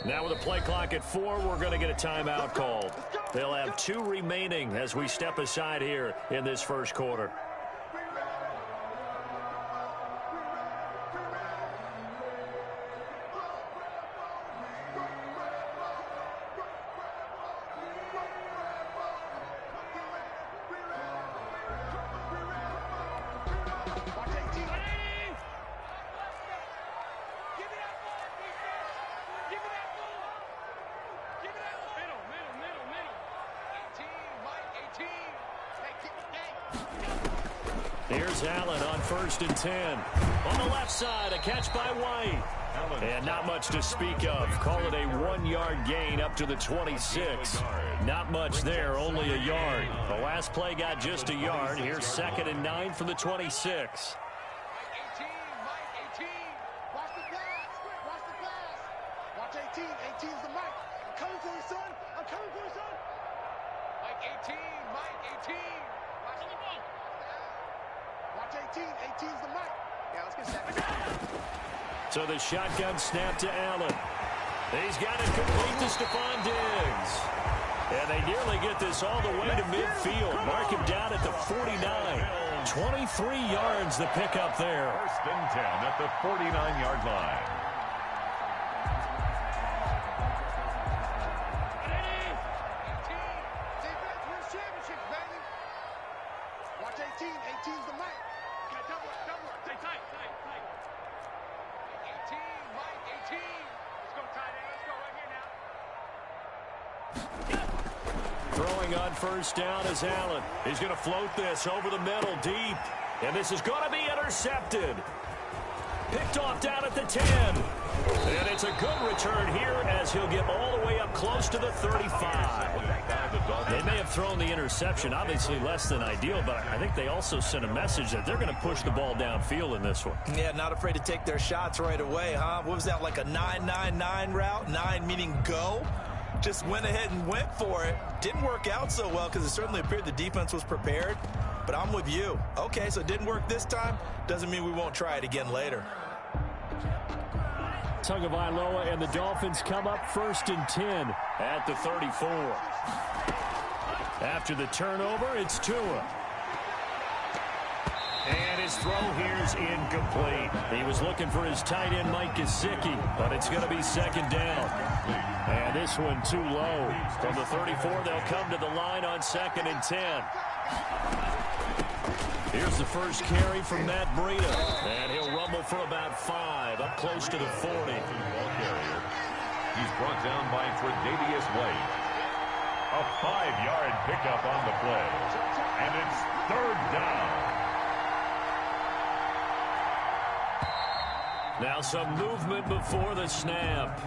Now with the play clock at 4, we're going to get a timeout called. They'll have 2 remaining as we step aside here in this first quarter. Here's Allen on 1st and 10. On the left side, a catch by White. And not much to speak of. Call it a 1-yard gain up to the 26. Not much there, only a yard. The last play got just a yard. Here's 2nd and 9 from the 26. Watch 18. 18's the mic. I'm coming for you, son. I'm coming for you, son. Mike 18. Mike 18. Watch 18. 18's the mic. Yeah, let's get set. So the shotgun snap to Allen. He's got it complete to Stephon Diggs. And they nearly get this all the way to midfield. Mark him down at the 49. 23 yards the pickup there. 1st and 10 at the 49-yard line. Watch 18. 18's the mic. Double it. Stay tight. 18, Mike, 18. Let's go, tight end. Let's go right here now. Throwing on 1st down is Allen. He's going to float this over the middle deep. And this is going to be intercepted. Picked off down at the 10. And it's a good return here as he'll get all the way up close to the 35. They may have thrown the interception, obviously less than ideal, but I think they also sent a message that they're going to push the ball downfield in this one. Yeah, not afraid to take their shots right away, huh? What was that, like a 9-9-9 route? 9 meaning go? Just went ahead and went for it. Didn't work out so well because it certainly appeared the defense was prepared. But I'm with you. Okay, so it didn't work this time. Doesn't mean we won't try it again later. Tagovailoa and the Dolphins come up 1st and 10 at the 34. After the turnover, it's Tua. And his throw here's incomplete. He was looking for his tight end, Mike Gesicki, but it's going to be 2nd down. And this one too low. From the 34, they'll come to the line on 2nd and 10. Here's the first carry from Matt Breida. And he'll rumble for about 5, up close to the 40. Ball carrier. He's brought down by Tre'Davious White. A 5-yard pickup on the play. And it's 3rd down. Now some movement before the snap.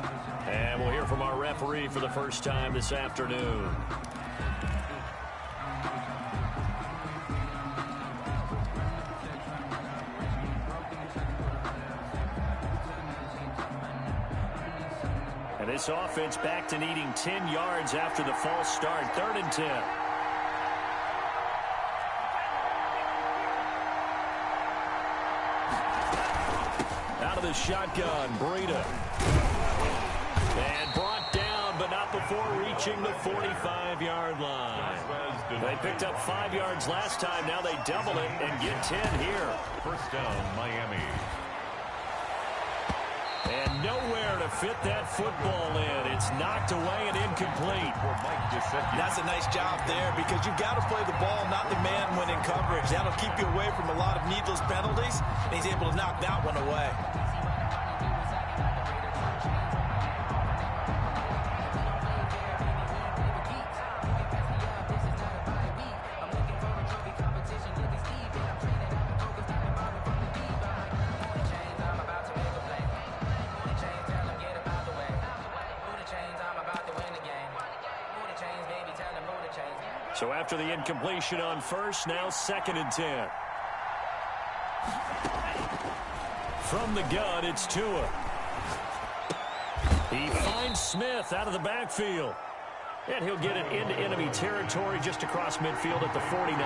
And we'll hear from our referee for the first time this afternoon. And this offense back to needing 10 yards after the false start. 3rd and 10. Out of the shotgun, Breida. And brought down, but not before reaching the 45-yard line. They picked up 5 yards last time. Now they double it and get 10 here. 1st down, Miami. And nowhere to fit that football in. It's knocked away and incomplete. That's a nice job there because you've got to play the ball, not the man when in coverage. That'll keep you away from a lot of needless penalties, and he's able to knock that one away. So after the incompletion on first, now 2nd and 10. From the gun, it's Tua. He finds Smith out of the backfield. And he'll get it into enemy territory just across midfield at the 49.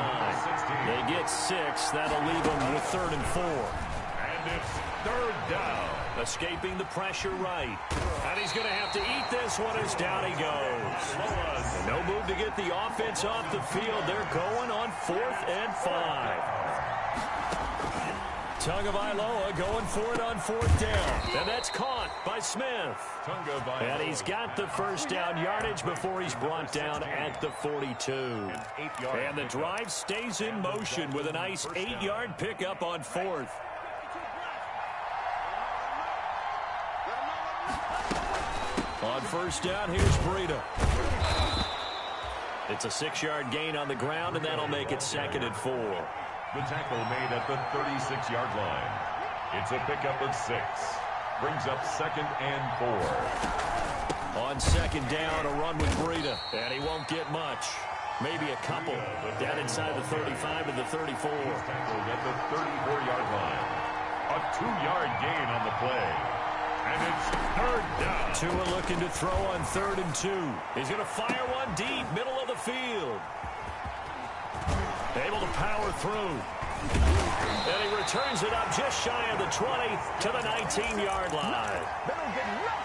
They get 6. That'll leave them with 3rd and 4. And it's 3rd down. Escaping the pressure right. And he's going to have to eat this one as down he goes. And no move to get the offense off the field. They're going on 4th and 5. Tagovailoa going for it on 4th down. And that's caught by Smith. And he's got the first down yardage before he's brought down at the 42. And the drive stays in motion with a nice 8-yard pickup on 4th. On 1st down, here's Breida. It's a 6-yard gain on the ground, and that'll make it 2nd and 4. The tackle made at the 36-yard line. It's a pickup of 6. Brings up 2nd and 4. On 2nd down, a run with Breida. And he won't get much. Maybe a couple. Down inside the 35 to the 34. Tackled at the 34-yard line. A 2-yard gain on the play. And it's 3rd down. Tua looking to throw on 3rd and 2. He's going to fire one deep, middle of the field. Able to power through. And he returns it up just shy of the 20 to the 19-yard line.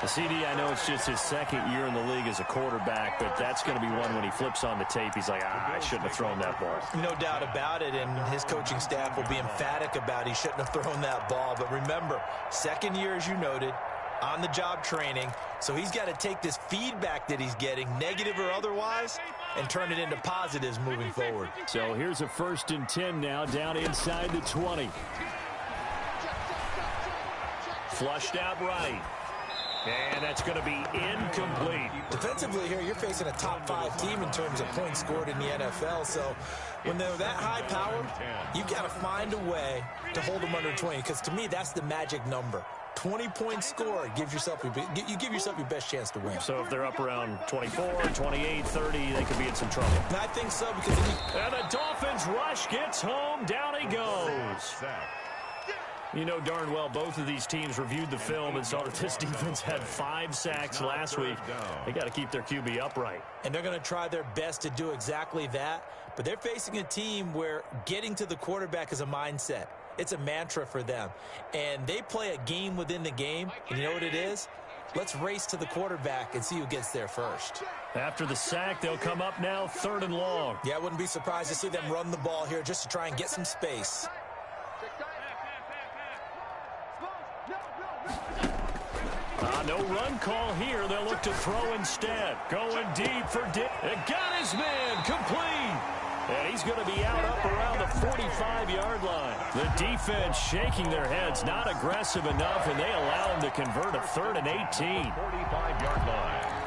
The CD, I know it's just his 2nd year in the league as a quarterback, but that's going to be one when he flips on the tape. He's like, I shouldn't have thrown that ball. No doubt about it, and his coaching staff will be emphatic about he shouldn't have thrown that ball. But remember, 2nd year, as you noted, on-the-job training, so he's got to take this feedback that he's getting, negative or otherwise, and turn it into positives moving forward. So here's a 1st and 10 now, down inside the 20. Flushed out right. And that's going to be incomplete. Defensively here, you're facing a top 5 team in terms of points scored in the NFL. So when they're that high powered, you've got to find a way to hold them under 20. Because to me, that's the magic number. 20 points scored gives yourself you give yourself your best chance to win. So if they're up around 24, 28, 30, they could be in some trouble. And I think so because and the Dolphins rush gets home. Down he goes. You know darn well both of these teams reviewed the film and saw that this defense had 5 sacks last week. They got to keep their QB upright. And they're going to try their best to do exactly that. But they're facing a team where getting to the quarterback is a mindset. It's a mantra for them. And they play a game within the game. And you know what it is? Let's race to the quarterback and see who gets there first. After the sack, they'll come up now 3rd and long. Yeah, I wouldn't be surprised to see them run the ball here just to try and get some space. No run call here. They'll look to throw instead. Going deep for Dick. It got his man complete. And he's going to be out up around the 45-yard line. The defense shaking their heads, not aggressive enough, and they allow him to convert a 3rd and 18. 45-yard line.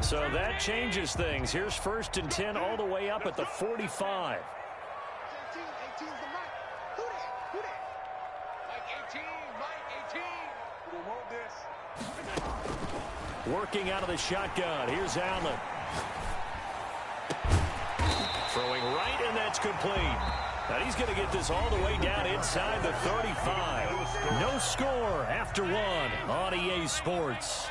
So that changes things. Here's 1st and 10 all the way up at the 45. Working out of the shotgun. Here's Allen. Throwing right, and that's complete. And he's going to get this all the way down inside the 35. No score after 1 on EA Sports.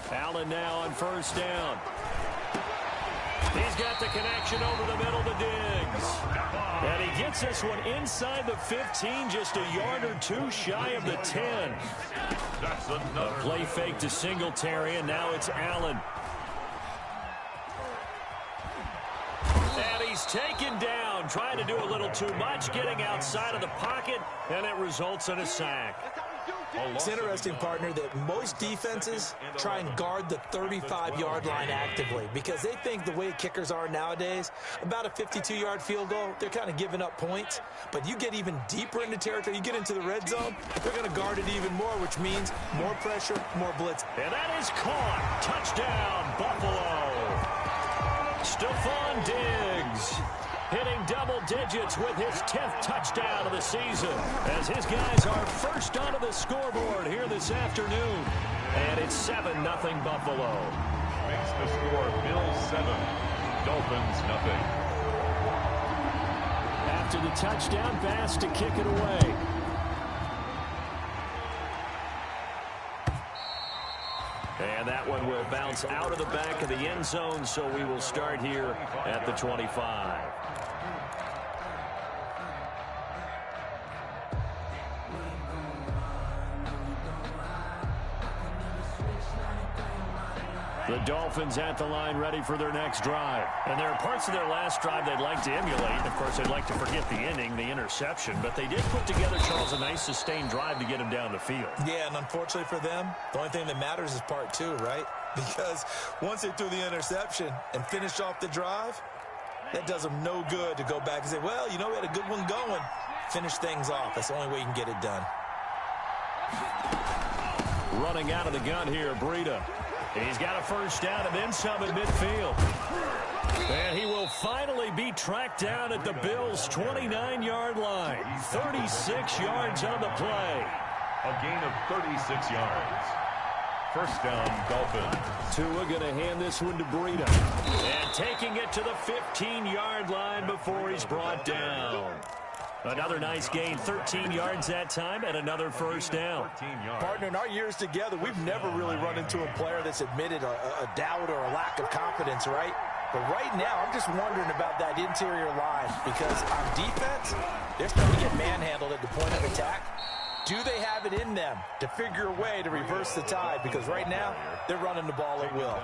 Allen now on 1st down. He's got the connection over the middle to Diggs. And he gets this one inside the 15, just a yard or 2 shy of the 10. A play fake to Singletary, and now it's Allen. And he's taken down, trying to do a little too much, getting outside of the pocket, and it results in a sack. It's interesting, partner, that most defenses try and guard the 35-yard line actively because they think the way kickers are nowadays, about a 52-yard field goal, they're kind of giving up points. But you get even deeper into territory, you get into the red zone, they're going to guard it even more, which means more pressure, more blitz. And that is caught. Touchdown, Buffalo. Stephon Diggs hitting double digits with his 10th touchdown of the season as his guys are first onto the scoreboard here this afternoon. And it's 7-0 Buffalo. Makes the score Bills 7, Dolphins nothing. After the touchdown pass to kick it away. And that one will bounce out of the back of the end zone, so we will start here at the 25. The Dolphins at the line ready for their next drive. And there are parts of their last drive they'd like to emulate. Of course, they'd like to forget the ending, the interception. But they did put together, Charles, a nice sustained drive to get him down the field. Yeah, and unfortunately for them, the only thing that matters is part two, right? Because once they threw the interception and finished off the drive, that does them no good to go back and say, well, you know, we had a good one going. Finish things off. That's the only way you can get it done. Running out of the gun here, Breida. He's got a first down and then some at midfield. And he will finally be tracked down at the Bills' 29-yard line. 36 yards on the play. A gain of 36 yards. First down, Dolphins. Tua going to hand this one to Breida. And taking it to the 15-yard line before he's brought down. Another nice gain, 13 yards that time, and another first down. Partner, in our years together, we've never really run into a player that's admitted a doubt or a lack of confidence, right? But right now, I'm just wondering about that interior line because on defense, they're starting to get manhandled at the point of attack. Do they have it in them to figure a way to reverse the tide? Because right now, they're running the ball at will.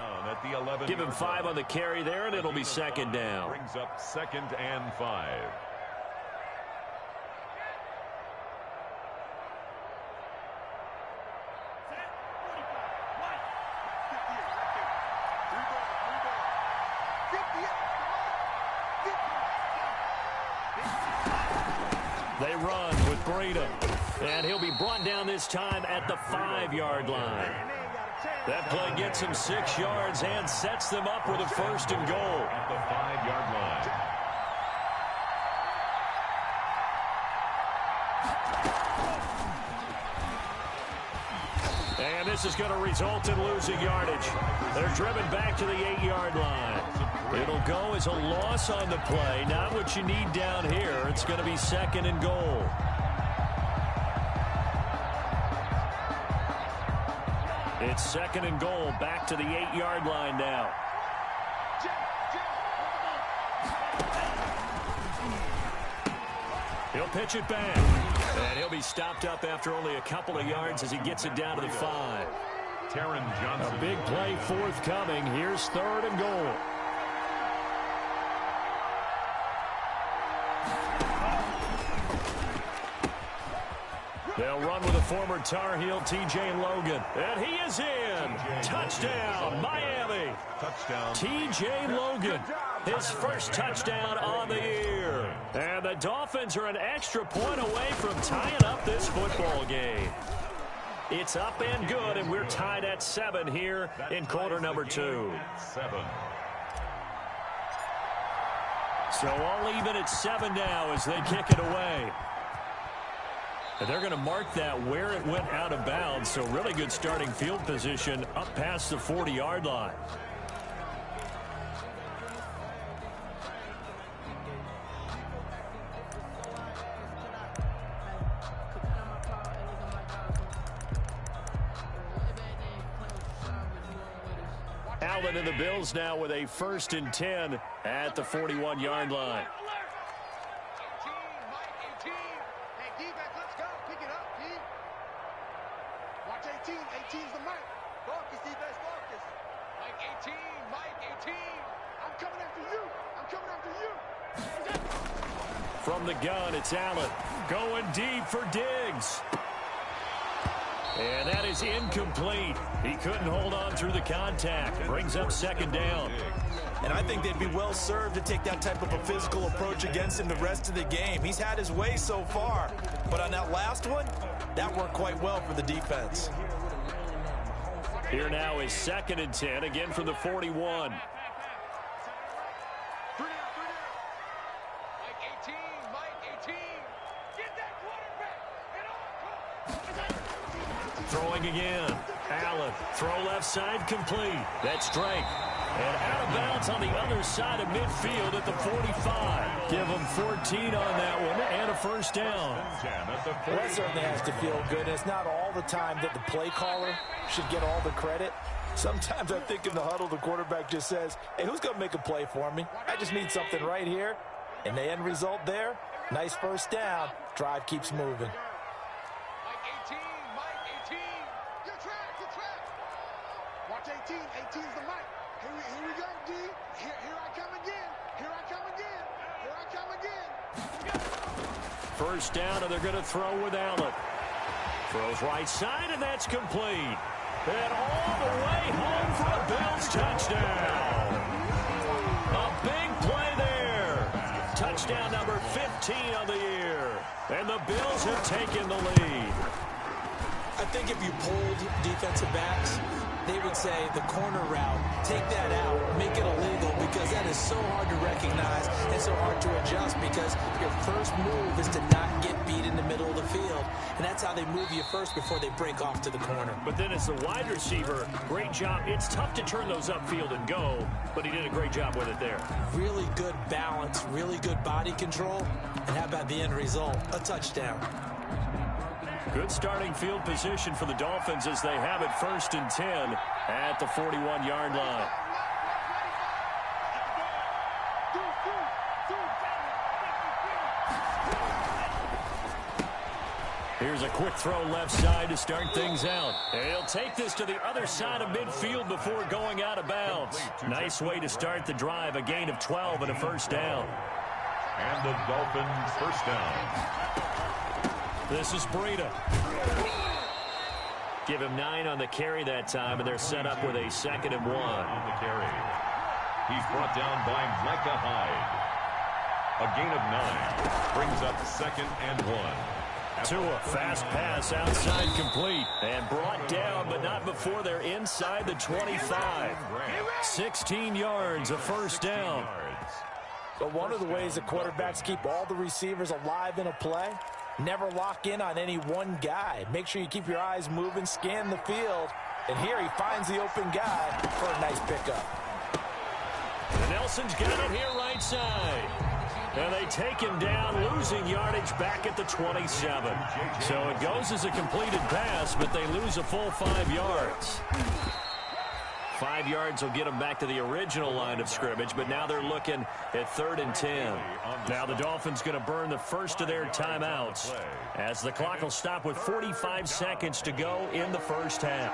Give him 5 on the carry there, and it'll be second down. Brings up 2nd and 5. They run with Breida, and he'll be brought down this time at the 5-yard line. That play gets him 6 yards and sets them up with a first and goal. At the 5-yard line. And this is going to result in losing yardage. They're driven back to the 8-yard line. It'll go as a loss on the play. Not what you need down here. It's going to be second and goal. It's second and goal, back to the 8-yard line now. He'll pitch it back. And he'll be stopped up after only a couple of yards as he gets it down to the 5. Taron Johnson. A big play forthcoming. Here's third and goal. They'll run with a former Tar Heel, T.J. Logan. And he is in. Touchdown, Miami. Touchdown. T.J. Logan, his first touchdown on the year. And the Dolphins are an extra point away from tying up this football game. It's up and good, and we're tied at 7 here in quarter number 2. 7. So all even at 7 now as they kick it away. And they're going to mark that where it went out of bounds. So really good starting field position up past the 40-yard line. Allen and the Bills now with a 1st and 10 at the 41-yard line. From the gun, it's Allen going deep for Diggs. And that is incomplete. He couldn't hold on through the contact. Brings up second down. And I think they'd be well served to take that type of a physical approach against him the rest of the game. He's had his way so far. But on that last one, that worked quite well for the defense. Here now is 2nd and 10, again from the 41. Mike 18, Mike 18. Get that quarterback. Throwing again. Allen, throw left side complete. That's Drake. And out of bounds on the other side of midfield at the 45. Give them 14 on that one and a first down. Well, that certainly has to feel good. It's not all the time that the play caller should get all the credit. Sometimes I think in the huddle, the quarterback just says, hey, who's going to make a play for me? I just need something right here. And the end result there, nice first down. Drive keeps moving. Mike 18, Mike 18. You're trapped. Watch 18. 18's the mic. Here we go, D. Here I come again. Here I come again. First down, and they're going to throw with Allen. Throws right side, and that's complete. And all the way home for a Bills touchdown. A big play there. Touchdown number 15 on the year. And the Bills have taken the lead. I think if you polled defensive backs, they would say the corner route, take that out, make it illegal, because that is so hard to recognize and so hard to adjust, because your first move is to not get beat in the middle of the field. And that's how they move you first before they break off to the corner. But then as the wide receiver, great job. It's tough to turn those upfield and go, but he did a great job with it there. Really good balance, really good body control. And how about the end result? A touchdown. Good starting field position for the Dolphins as they have it 1st and 10 at the 41-yard line. Here's a quick throw left side to start things out. And he'll take this to the other side of midfield before going out of bounds. Nice way to start the drive, a gain of 12 and a first down. And the Dolphins first down. This is Breida. Give him 9 on the carry that time, and they're set up with a 2nd and 1. On the carry. He's brought down by Micah Hyde. A gain of 9. Brings up 2nd and 1. Tua, fast pass outside complete. And brought down, but not before they're inside the 25. 16 yards, a first down. But one of the ways the quarterbacks keep all the receivers alive in a play, never lock in on any one guy. Make sure you keep your eyes moving, scan the field. And here he finds the open guy for a nice pickup. And Nelson's got it here right side. And they take him down, losing yardage back at the 27. So it goes as a completed pass, but they lose a full 5 yards. 5 yards will get them back to the original line of scrimmage, but now they're looking at 3rd and 10. Now the Dolphins going to burn the first of their timeouts as the clock will stop with 45 seconds to go in the first half.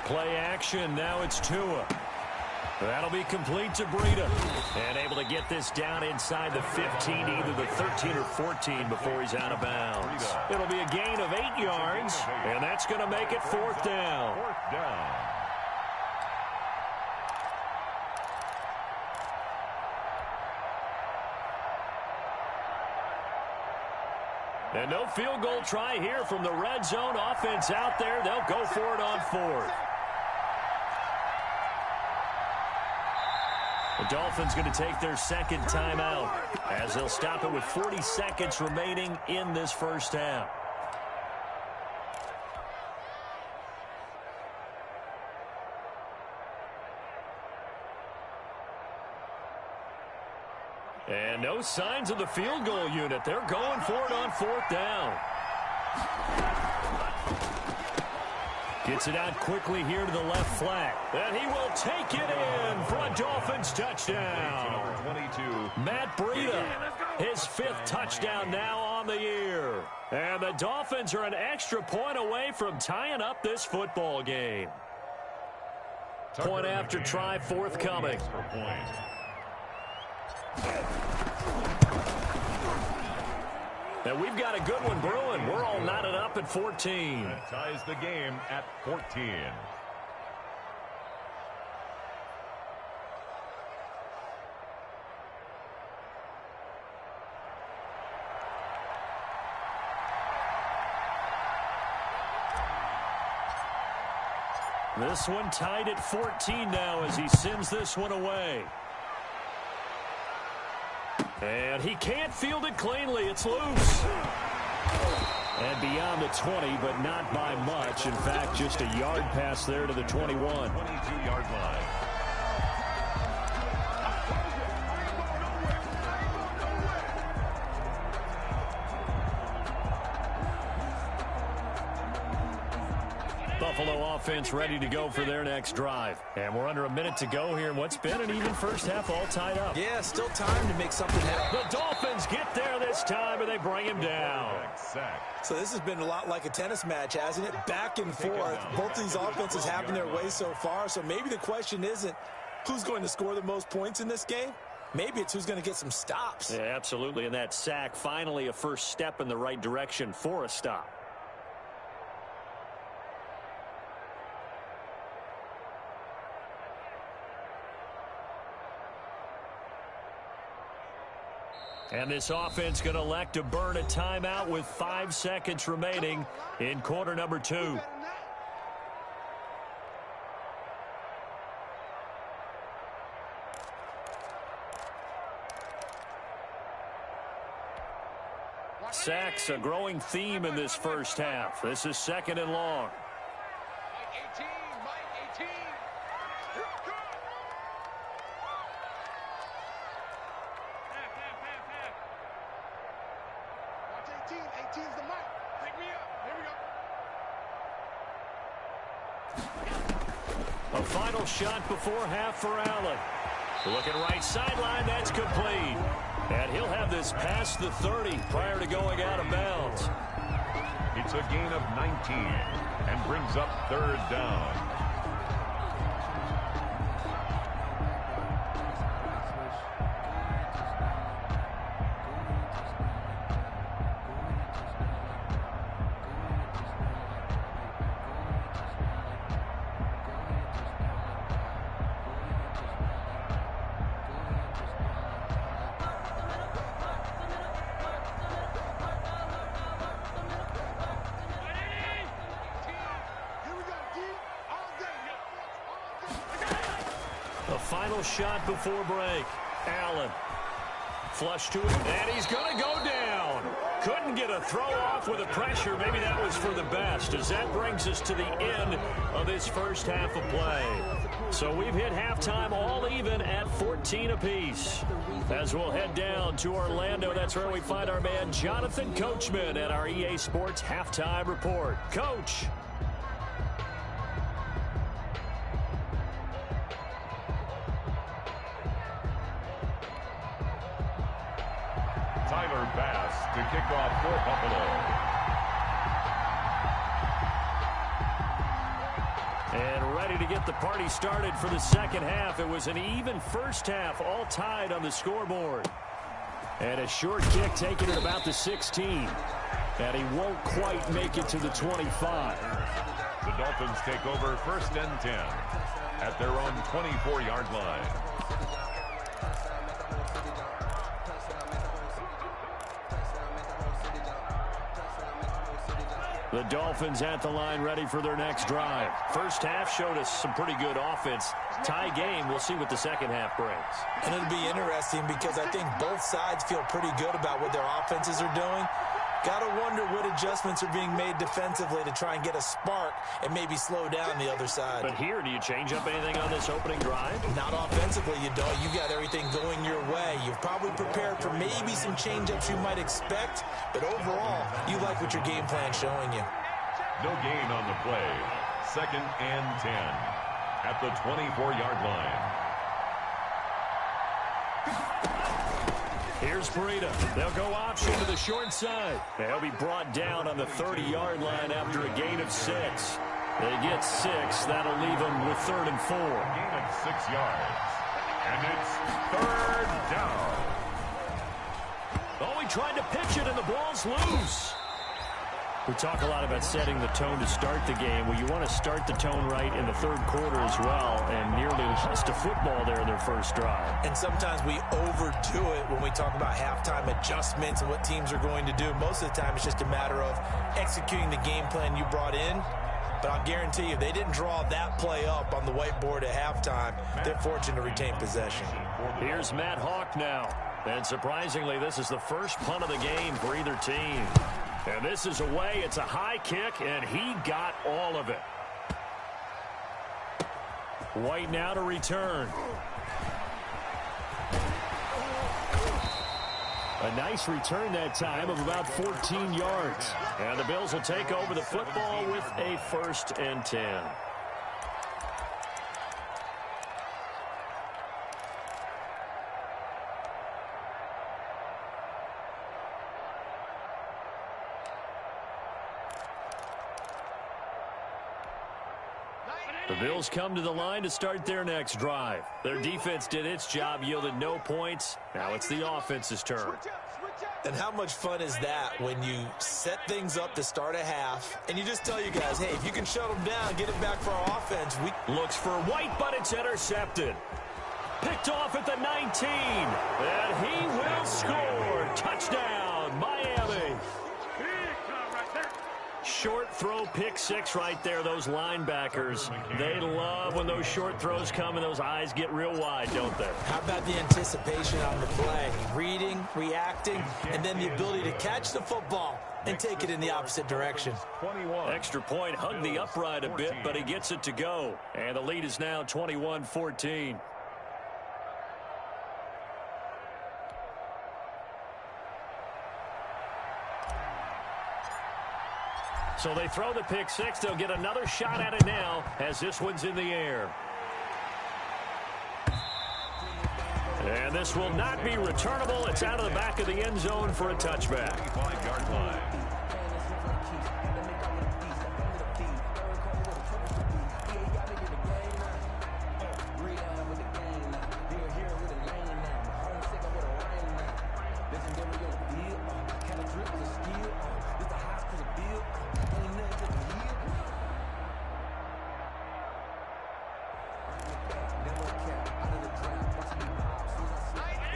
Play action, now it's Tua. That'll be complete to Breida. And able to get this down inside the 15, either the 13 or 14 before he's out of bounds. It'll be a gain of 8 yards, and that's going to make it 4th down. 4th down. And no field goal try here from the red zone offense out there. They'll go for it on 4th. The Dolphins going to take their 2nd timeout as they'll stop it with 40 seconds remaining in this first half. And no signs of the field goal unit. They're going for it on 4th down. Gets it out quickly here to the left flat. And he will take it in for a Dolphins touchdown. Number 22. Matt Breida, his 5th touchdown now on the year. And the Dolphins are an extra point away from tying up this football game. Point after try forthcoming. And we've got a good one brewing. We're all knotted up at 14. That ties the game at 14. This one tied at 14 now as he sends this one away. And he can't field it cleanly. It's loose. And beyond the 20, but not by much. In fact, just a yard pass there to the 21. 22-yard line. Buffalo offense ready to go for their next drive. And we're under a minute to go here in what's been an even first half, all tied up. Yeah, still time to make something happen. The Dolphins get there this time, and they bring him down. So this has been a lot like a tennis match, hasn't it? Back and forth. Both of these offenses having their way so far. So maybe the question isn't who's going to score the most points in this game. Maybe it's who's going to get some stops. Yeah, absolutely. And that sack, finally a first step in the right direction for a stop. And this offense going to elect to burn a timeout with 5 seconds remaining in quarter number 2. Sacks, a growing theme in this first half. This is 2nd and long. A final shot before half for Allen. Looking right sideline, that's complete. And he'll have this past the 30 prior to going out of bounds. It's a gain of 19 and brings up 3rd down. The final shot before break. Allen. Flush to it, and he's going to go down. Couldn't get a throw off with the pressure. Maybe that was for the best, as that brings us to the end of this first half of play. So we've hit halftime all even at 14 apiece. As we'll head down to Orlando, that's where we find our man Jonathan Coachman at our EA Sports Halftime Report. Coach. Tyler Bass to kick off for Buffalo. And ready to get the party started for the second half. It was an even first half, all tied on the scoreboard. And a short kick taken at about the 16. And he won't quite make it to the 25. The Dolphins take over 1st and 10 at their own 24-yard line. The Dolphins at the line ready for their next drive. First half showed us some pretty good offense. Tie game, we'll see what the second half brings. And it'll be interesting because I think both sides feel pretty good about what their offenses are doing. Got to wonder what adjustments are being made defensively to try and get a spark and maybe slow down the other side. But here, do you change up anything on this opening drive? Not offensively, you don't. You got everything going your way. You've probably prepared for maybe some change-ups you might expect, but overall, you like what your game plan's showing you. No gain on the play. 2nd and 10 at the 24-yard line. Here's Breida. They'll go option to the short side. They'll be brought down on the 30-yard line after a gain of 6. They get 6. That'll leave them with 3rd and 4. Gain of 6 yards. And it's 3rd down. Oh, he tried to pitch it, and the ball's loose. We talk a lot about setting the tone to start the game. Well, you want to start the tone right in the 3rd quarter as well, and nearly lost a football there in their first drive. And sometimes we overdo it when we talk about halftime adjustments and what teams are going to do. Most of the time, it's just a matter of executing the game plan you brought in. But I'll guarantee you, they didn't draw that play up on the whiteboard at halftime. They're fortunate to retain possession. Here's Matt Hawk now. And surprisingly, this is the first punt of the game for either team. And this is away. It's a high kick, and he got all of it. White now to return. A nice return that time of about 14 yards. And the Bills will take over the football with a 1st and 10. The Bills come to the line to start their next drive. Their defense did its job, yielded no points. Now it's the offense's turn. And how much fun is that when you set things up to start a half, and you just tell you guys, hey, if you can shut them down, get it back for our offense. Looks for White, but it's intercepted. Picked off at the 19. And he will score. Touchdown, Miami. Short throw, pick 6 right there. Those linebackers, they love when those short throws come and those eyes get real wide, don't they? How about the anticipation on the play? Reading, reacting, and then the ability to catch the football and take it in the opposite direction. 21. Extra point, hugged the upright a bit, but he gets it to go. And the lead is now 21-14. So they throw the pick 6. They'll get another shot at it now as this one's in the air. And this will not be returnable. It's out of the back of the end zone for a touchback. 5-yard line.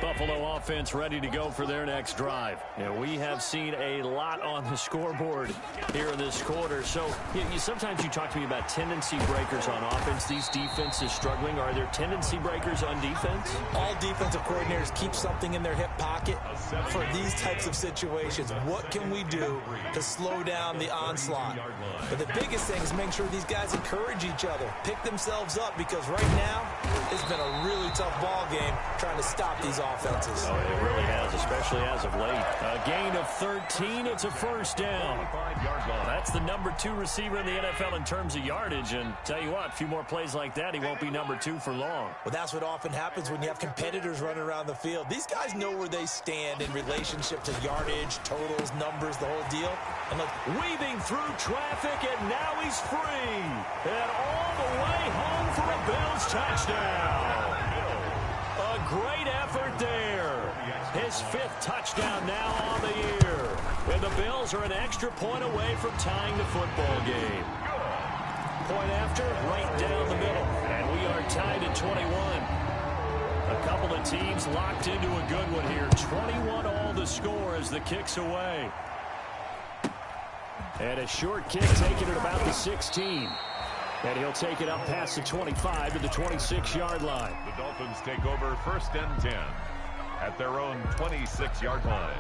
Buffalo offense ready to go for their next drive. And we have seen a lot on the scoreboard here in this quarter. So sometimes you talk to me about tendency breakers on offense. These defenses struggling. Are there tendency breakers on defense? All defensive coordinators keep something in their hip pocket for these types of situations. What can we do to slow down the onslaught? But the biggest thing is make sure these guys encourage each other, pick themselves up, because right now it's been a really tough ball game trying to stop these offenses. Oh, it really has, especially as of late. A gain of 13. It's a 1st down. That's the number 2 receiver in the NFL in terms of yardage. And tell you what, a few more plays like that, he won't be number 2 for long. Well, that's what often happens when you have competitors running around the field. These guys know where they stand in relationship to yardage, totals, numbers, the whole deal. And look, weaving through traffic, and now he's free. And all the way home for a Bills touchdown. A great effort there. His 5th touchdown now on the year. And the Bills are an extra point away from tying the football game. Point after, right down the middle. And we are tied at 21. A couple of teams locked into a good one here. 21 all the score as the kick's away. And a short kick taken at about the 16. And he'll take it up past the 25 to the 26-yard line. The Dolphins take over 1st and 10 at their own 26-yard line.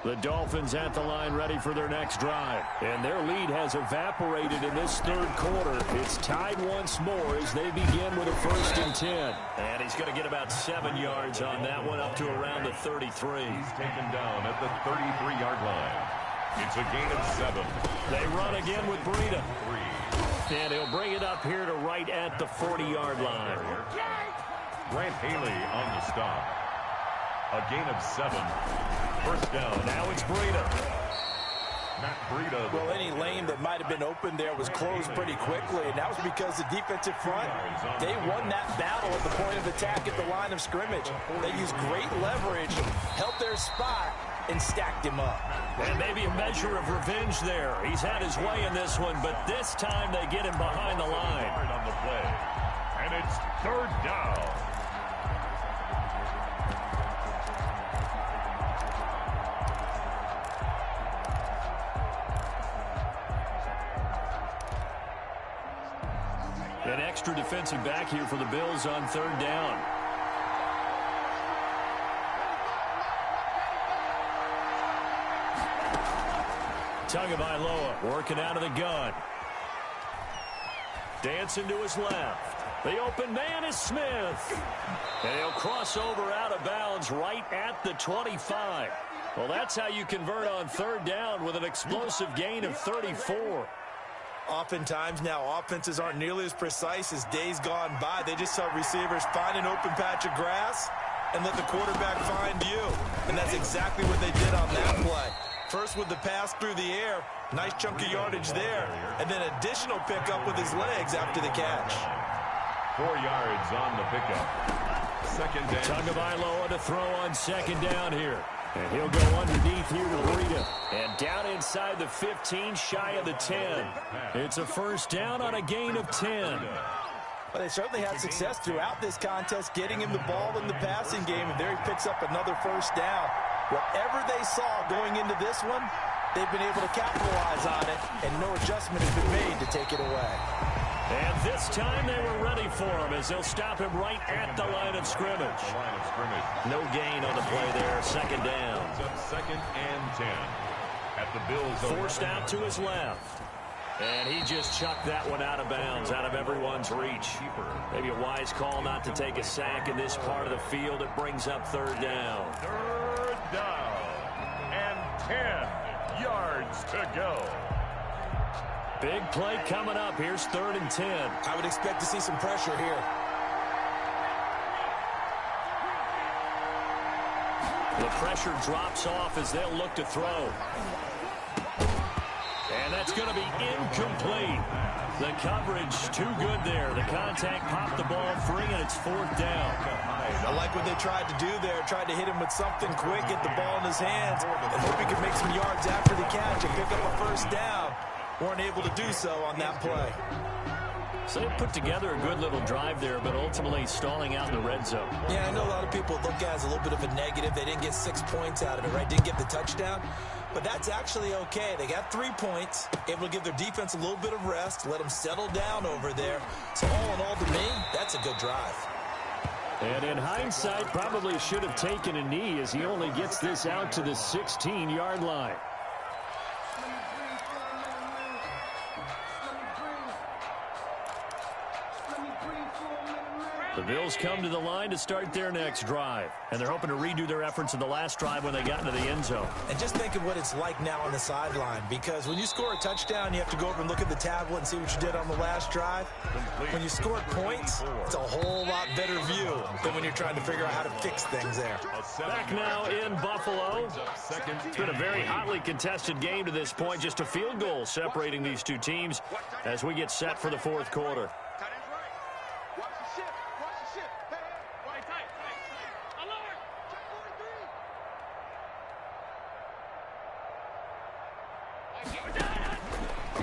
The Dolphins at the line ready for their next drive. And their lead has evaporated in this 3rd quarter. It's tied once more as they begin with a 1st and 10. And he's going to get about 7 yards on that one, up to around the 33. He's taken down at the 33-yard line. It's a gain of 7. They run again with Breida. And he'll bring it up here to right at the 40-yard line. Grant Haley on the stop. A gain of 7. 1st down. Now it's Breida. Matt Breida. Well, any lane that might have been open there was closed pretty quickly, and that was because the defensive front, they won that battle at the point of attack at the line of scrimmage. They used great leverage, held their spot, and stacked him up. And maybe a measure of revenge there. He's had his way in this one, but this time they get him behind the line. On the play. And it's third down. An extra defensive back here for the Bills on third down. Tagovailoa working out of the gun. Dancing to his left. The open man is Smith. And he'll cross over out of bounds right at the 25. Well, that's how you convert on third down with an explosive gain of 34. Oftentimes now, offenses aren't nearly as precise as days gone by. They just saw receivers find an open patch of grass and let the quarterback find you. And that's exactly what they did on that play. First with the pass through the air, nice chunk of yardage there, and then additional pickup with his legs after the catch. 4 yards on the pickup. Second down. Tagovailoa to throw on second down here. And he'll go underneath here to Breida. And down inside the 15, shy of the 10. It's a first down on a gain of 10. Well, they certainly had success throughout this contest, getting him the ball in the passing game, and there he picks up another first down. Whatever they saw going into this one, they've been able to capitalize on it, and no adjustment has been made to take it away. And this time they were ready for him as they'll stop him right at the line of scrimmage. No gain on the play there, second down. Second and 10. At the Bills. Forced out to his left. And he just chucked that one out of bounds, out of everyone's reach. Maybe a wise call not to take a sack in this part of the field. It brings up third down. Third down. And 10 yards to go. Big play coming up. Here's third and 10. I would expect to see some pressure here. The pressure drops off as they'll look to throw. And that's going to be incomplete. The coverage too good there. The contact popped the ball free, and it's fourth down. I like what they tried to do there. Tried to hit him with something quick, get the ball in his hands, and hope he could make some yards after the catch and pick up a first down. Weren't able to do so on that play. So they put together a good little drive there, but ultimately stalling out in the red zone. Yeah, I know a lot of people look at it as a little bit of a negative. They didn't get 6 points out of it, right? Didn't get the touchdown. But that's actually okay. They got 3 points, able to give their defense a little bit of rest, let them settle down over there. So all in all, to me, that's a good drive. And in hindsight, probably should have taken a knee as he only gets this out to the 16-yard line. The Bills come to the line to start their next drive. And they're hoping to redo their efforts in the last drive when they got into the end zone. And just think of what it's like now on the sideline, because when you score a touchdown, you have to go over and look at the tablet and see what you did on the last drive. When you score points, it's a whole lot better view than when you're trying to figure out how to fix things there. Back now in Buffalo. It's been a very hotly contested game to this point. Just a field goal separating these two teams as we get set for the fourth quarter.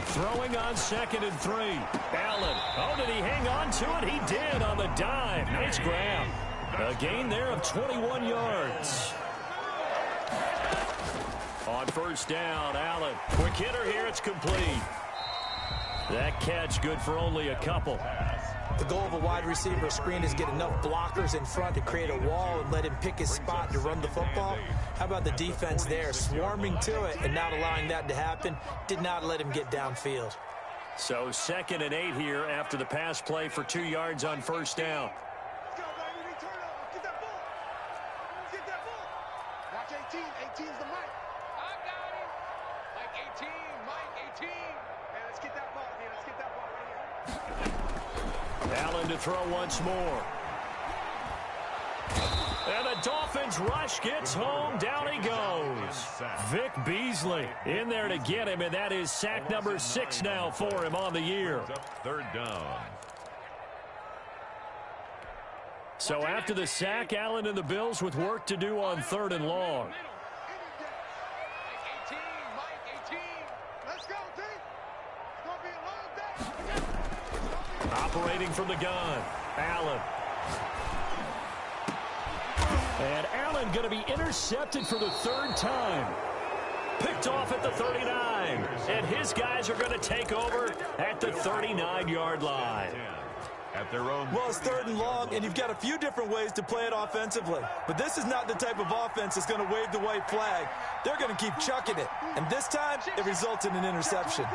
Throwing on second and 3. Allen. Oh, did he hang on to it? He did on the dive. Nice grab. A gain there of 21 yards. On first down, Allen. Quick hitter here. It's complete. That catch good for only a couple. The goal of a wide receiver screen is get enough blockers in front to create a wall and let him pick his spot to run the football. How about the defense there, swarming to it and not allowing that to happen? Did not let him get downfield. So second and 8 here after the pass play for 2 yards on first down. Let's go, baby. Turn up. Get that ball. Get that ball. Watch 18. 18's the mic. I got him. Mike 18. Mike 18. Hey, let's get that ball here. Let's get that ball right here. Allen to throw once more. And the Dolphins rush gets home. Down he goes. Vic Beasley in there to get him, and that is sack number 6 now for him on the year. Third down. So after the sack, Allen and the Bills with work to do on 3rd and long. Operating from the gun, Allen. And Allen going to be intercepted for the 3rd time. Picked off at the 39. And his guys are going to take over at the 39-yard line. At their own. Well, it's 3rd and long, and you've got a few different ways to play it offensively. But this is not the type of offense that's going to wave the white flag. They're going to keep chucking it. And this time, it results in an interception.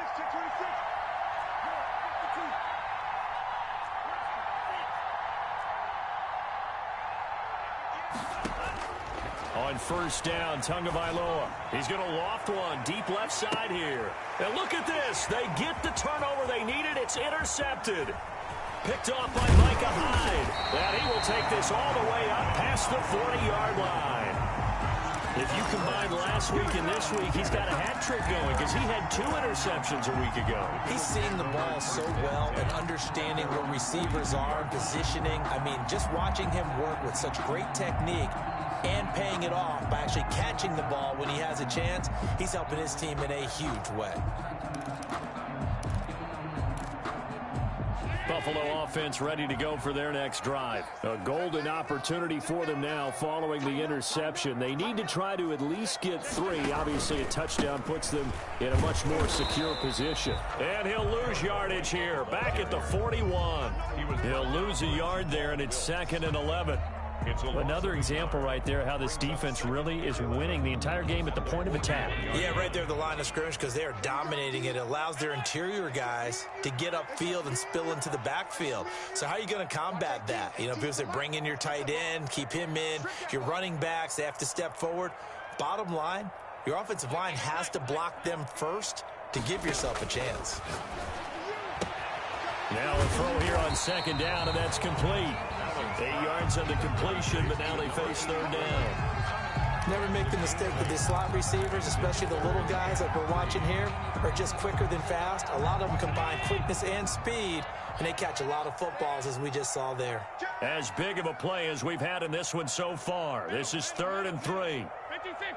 On 1st down, Tagovailoa. He's going to loft one deep left side here. And look at this. They get the turnover they needed. It's intercepted. Picked off by Micah Hyde. And he will take this all the way up past the 40-yard line. If you combine last week and this week, he's got a hat trick going because he had 2 interceptions a week ago. He's seeing the ball so well and understanding where receivers are, positioning. I mean, just watching him work with such great technique and paying it off by actually catching the ball when he has a chance, he's helping his team in a huge way. Buffalo offense ready to go for their next drive. A golden opportunity for them now following the interception. They need to try to at least get 3. Obviously, a touchdown puts them in a much more secure position. And he'll lose yardage here. Back at the 41. He'll lose a yard there, and it's 2nd and 11. Another example right there how this defense really is winning the entire game at the point of attack. Yeah, right there at the line of scrimmage because they are dominating it. It allows their interior guys to get upfield and spill into the backfield. So how are you going to combat that? You know, because they bring in your tight end, keep him in. Your running backs, they have to step forward. Bottom line, your offensive line has to block them first to give yourself a chance. Now a throw here on 2nd down, and that's complete. 8 yards on the completion, but now they face 3rd down. Never make the mistake with the slot receivers, especially the little guys like we're watching here, are just quicker than fast. A lot of them combine quickness and speed, and they catch a lot of footballs, as we just saw there. As big of a play as we've had in this one so far. This is 3rd and 3. 56.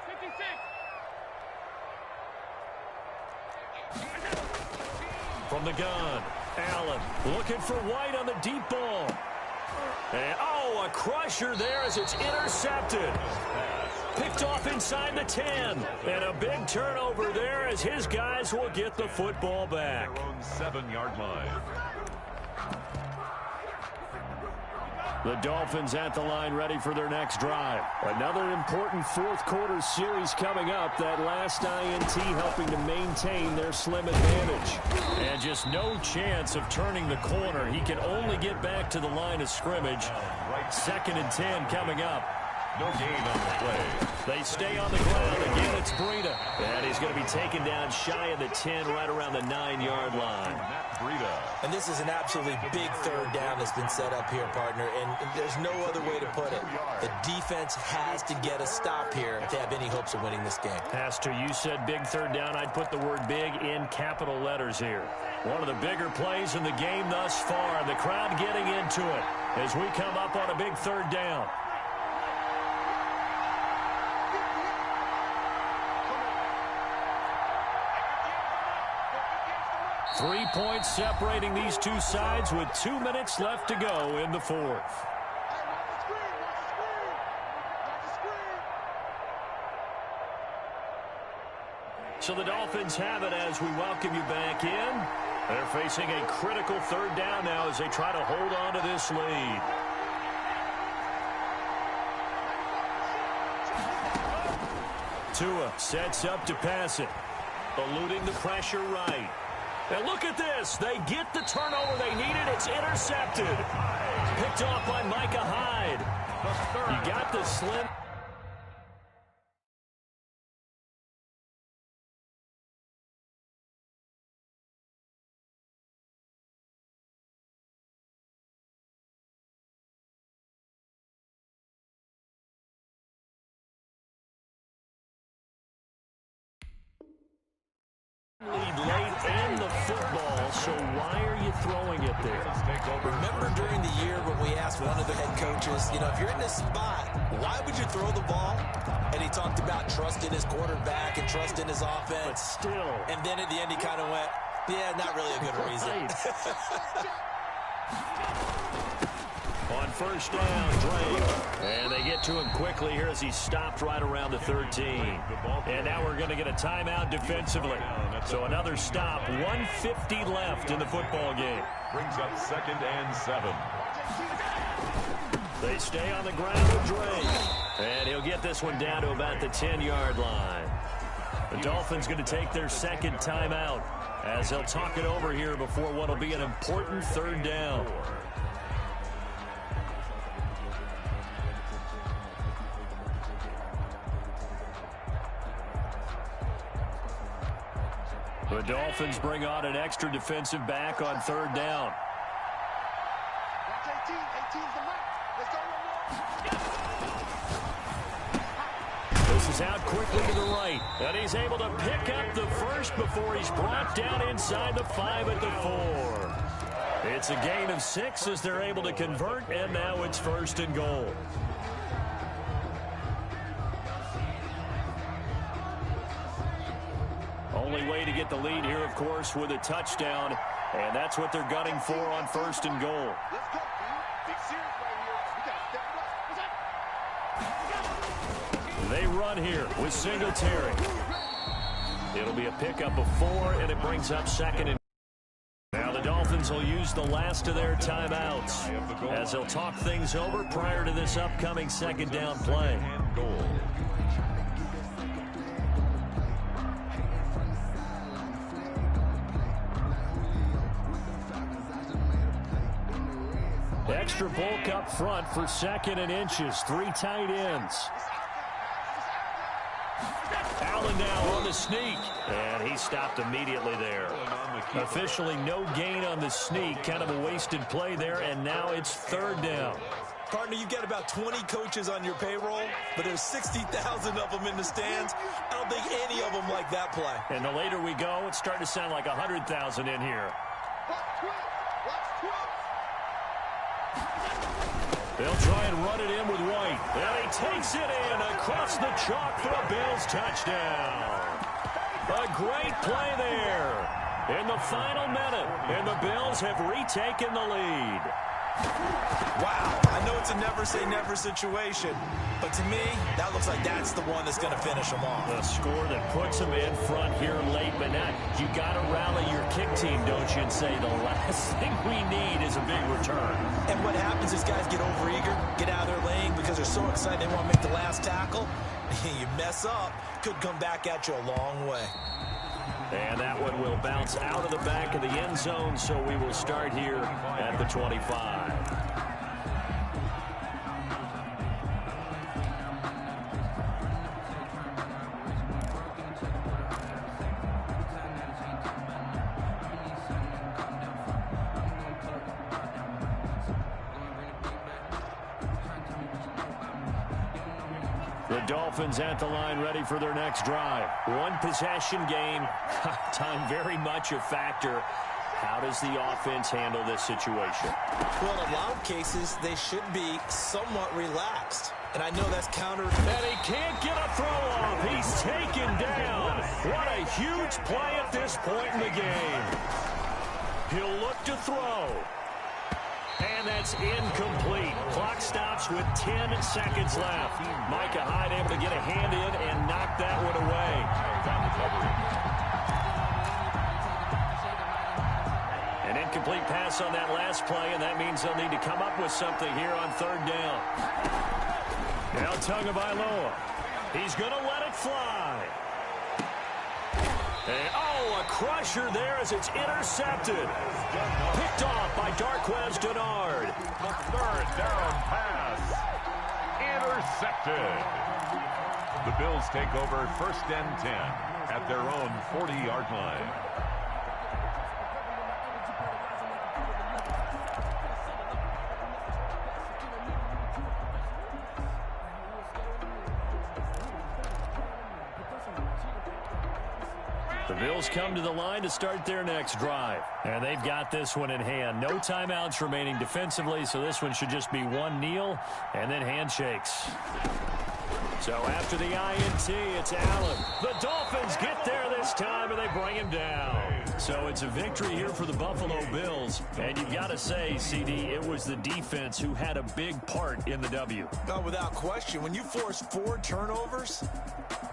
From the gun, Allen looking for White on the deep ball. And, a crusher there as it's intercepted. Picked off inside the 10. And a big turnover there as his guys will get the football back. Their own 7-yard line. The Dolphins at the line ready for their next drive. Another important 4th quarter series coming up. That last INT helping to maintain their slim advantage. And just no chance of turning the corner. He can only get back to the line of scrimmage. 2nd and 10 coming up. No gain on the play. They stay on the ground. Again, it's Breida. And he's going to be taken down shy of the 10, right around the 9-yard line. Matt Breida. And this is an absolutely big 3rd down that's been set up here, partner, and there's no other way to put it. The defense has to get a stop here to have any hopes of winning this game. Pastor, you said big 3rd down. I'd put the word big in capital letters here. One of the bigger plays in the game thus far, and the crowd getting into it as we come up on a big 3rd down. 3 points separating these two sides with 2 minutes left to go in the 4th. So the Dolphins have it as we welcome you back in. They're facing a critical 3rd down now as they try to hold on to this lead. Tua sets up to pass it. Eluding the pressure right. And look at this. They get the turnover they needed. It's intercepted. Picked off by Micah Hyde. You got the slim. lead late in the football, so why are you throwing it there? Remember during the year when we asked one of the head coaches, if you're in this spot, why would you throw the ball? And he talked about trusting his quarterback and trusting his offense. But still. And then at the end he kind of went, yeah, not really a good reason. On first down, Drake. And they get to him quickly here as he stopped right around the 13. And now we're going to get a timeout defensively. So another stop, 1:50 left in the football game. Brings up 2nd and 7. They stay on the ground with Drake. And he'll get this one down to about the 10-yard line. The Dolphins going to take their second timeout as they'll talk it over here before what will be an important 3rd down. The Dolphins bring on an extra defensive back on 3rd down. Watch 18. 18's the mark. Let's go one more. This is out quickly to the right. And he's able to pick up the first before he's brought down inside the 5 at the 4. It's a gain of 6 as they're able to convert, and now it's 1st and goal. Only way to get the lead here, of course, with a touchdown. And that's what they're gunning for on 1st and goal. Let's go, dude. Big series right here. We got to step it up. They run here with Singletary. It'll be a pickup of 4, and it brings up 2nd and. Now the Dolphins will use the last of their timeouts as they'll talk things over prior to this upcoming 2nd down play. Extra bulk up front for 2nd and inches. 3 tight ends. Allen now on the sneak. And he stopped immediately there. Officially no gain on the sneak. Kind of a wasted play there. And now it's 3rd down. Partner, you've got about 20 coaches on your payroll, but there's 60,000 of them in the stands. I don't think any of them like that play. And the later we go, it's starting to sound like 100,000 in here. They'll try and run it in with White. And he takes it in across the chalk for a Bills touchdown. A great play there in the final minute. And the Bills have retaken the lead. Wow, I know it's a never-say-never situation, but to me, that looks like that's the one that's going to finish them off. A score that puts them in front here late, but now you got to rally your kick team, don't you, and say the last thing we need is a big return. And what happens is guys get overeager, get out of their lane because they're so excited they want to make the last tackle. You mess up, could come back at you a long way. And that one will bounce out of the back of the end zone, so we will start here at the 25. The Dolphins at the line ready for their next drive. One possession game. Time very much a factor. How does the offense handle this situation? Well, in a lot of cases, they should be somewhat relaxed. And I know that's counter. And he can't get a throw off. He's taken down. What a huge play at this point in the game. He'll look to throw. And that's incomplete. Clock stops with 10 seconds left. Micah Hyde able to get a hand in and knock that one away. An incomplete pass on that last play, and that means they'll need to come up with something here on 3rd down. Now Tagovailoa. He's going to let it fly. And, a crusher there as it's intercepted. Picked off by Darqueze Dennard. A 3rd down pass. Intercepted. The Bills take over 1st and 10 at their own 40-yard line. The Bills come to the line to start their next drive. And they've got this one in hand. No timeouts remaining defensively, so this one should just be one kneel and then handshakes. So after the INT, it's Allen. The Dolphins get there this time, and they bring him down. So it's a victory here for the Buffalo Bills. And you've got to say, CD, it was the defense who had a big part in the W. No, without question. When you force 4 turnovers,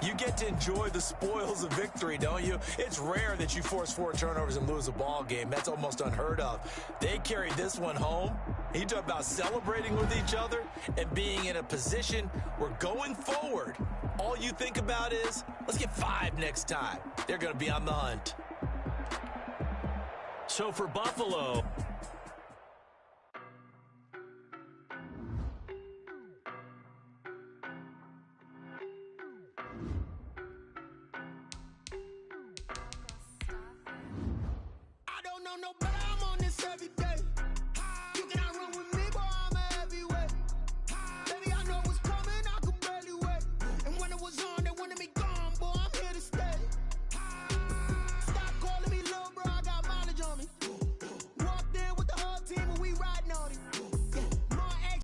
you get to enjoy the spoils of victory, don't you? It's rare that you force 4 turnovers and lose a ball game. That's almost unheard of. They carried this one home. You talk about celebrating with each other and being in a position where going forward, all you think about is, let's get 5 next time. They're going to be on the hunt. So for Buffalo,